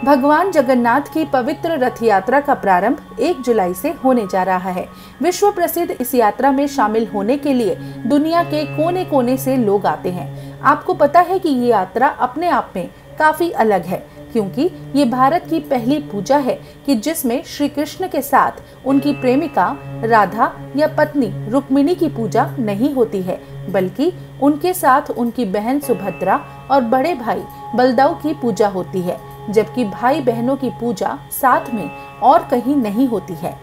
भगवान जगन्नाथ की पवित्र रथ यात्रा का प्रारंभ 1 जुलाई से होने जा रहा है। विश्व प्रसिद्ध इस यात्रा में शामिल होने के लिए दुनिया के कोने कोने से लोग आते हैं। आपको पता है कि ये यात्रा अपने आप में काफी अलग है, क्योंकि ये भारत की पहली पूजा है कि जिसमें श्री कृष्ण के साथ उनकी प्रेमिका राधा या पत्नी रुक्मिणी की पूजा नहीं होती है, बल्कि उनके साथ उनकी बहन सुभद्रा और बड़े भाई बलदाऊ की पूजा होती है, जबकि भाई बहनों की पूजा साथ में और कहीं नहीं होती है।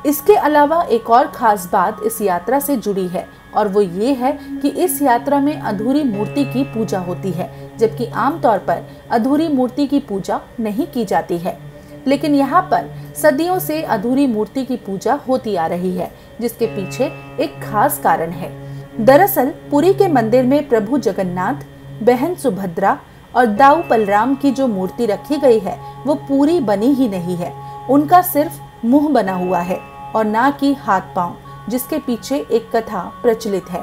इसके अलावा एक और खास बात इस यात्रा से जुड़ी है, और वो ये है कि इस यात्रा में अधूरी मूर्ति की पूजा होती है, जबकि आमतौर पर अधूरी मूर्ति की पूजा नहीं की जाती है। लेकिन यहाँ पर सदियों से अधूरी मूर्ति की पूजा होती आ रही है, जिसके पीछे एक खास कारण है। दरअसल पुरी के मंदिर में प्रभु जगन्नाथ, बहन सुभद्रा और दाऊ बलराम की जो मूर्ति रखी गई है वो पूरी बनी ही नहीं है। उनका सिर्फ मुंह बना हुआ है और ना कि हाथ पांव, जिसके पीछे एक कथा प्रचलित है।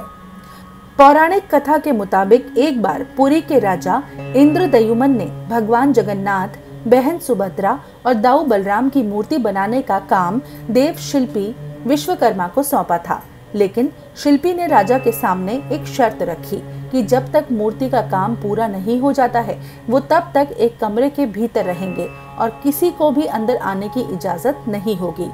पौराणिक कथा के मुताबिक एक बार पुरी के राजा इंद्रदयुमन ने भगवान जगन्नाथ, बहन सुभद्रा और दाऊ बलराम की मूर्ति बनाने का काम देव शिल्पी विश्वकर्मा को सौंपा था। लेकिन शिल्पी ने राजा के सामने एक शर्त रखी कि जब तक मूर्ति का काम पूरा नहीं हो जाता है वो तब तक एक कमरे के भीतर रहेंगे और किसी को भी अंदर आने की इजाजत नहीं होगी।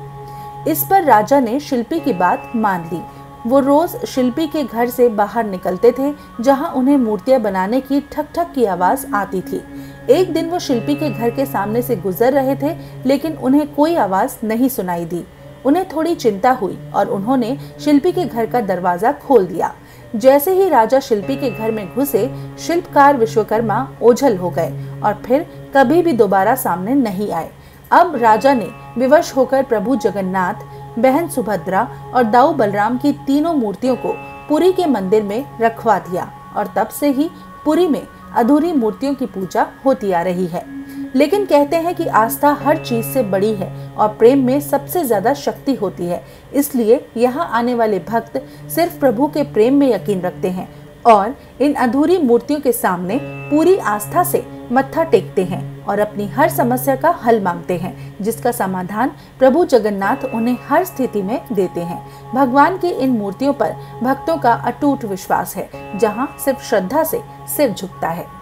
इस पर राजा ने शिल्पी की बात मान ली। वो रोज शिल्पी के घर से बाहर निकलते थे, जहां उन्हें मूर्तियां बनाने की ठक ठक की आवाज आती थी। एक दिन वो शिल्पी के घर के सामने से गुजर रहे थे, लेकिन उन्हें कोई आवाज नहीं सुनाई दी। उन्हें थोड़ी चिंता हुई और उन्होंने शिल्पी के घर का दरवाजा खोल दिया। जैसे ही राजा शिल्पी के घर में घुसे, शिल्पकार विश्वकर्मा ओझल हो गए और फिर कभी भी दोबारा सामने नहीं आए। अब राजा ने विवश होकर प्रभु जगन्नाथ, बहन सुभद्रा और दाऊ बलराम की तीनों मूर्तियों को पुरी के मंदिर में रखवा दिया, और तब से ही पुरी में अधूरी मूर्तियों की पूजा होती आ रही है। लेकिन कहते हैं कि आस्था हर चीज से बड़ी है और प्रेम में सबसे ज्यादा शक्ति होती है। इसलिए यहाँ आने वाले भक्त सिर्फ प्रभु के प्रेम में यकीन रखते हैं और इन अधूरी मूर्तियों के सामने पूरी आस्था से मत्था टेकते हैं और अपनी हर समस्या का हल मांगते हैं, जिसका समाधान प्रभु जगन्नाथ उन्हें हर स्थिति में देते हैं। भगवान की इन मूर्तियों पर भक्तों का अटूट विश्वास है, जहाँ सिर्फ श्रद्धा से सिर झुकता है।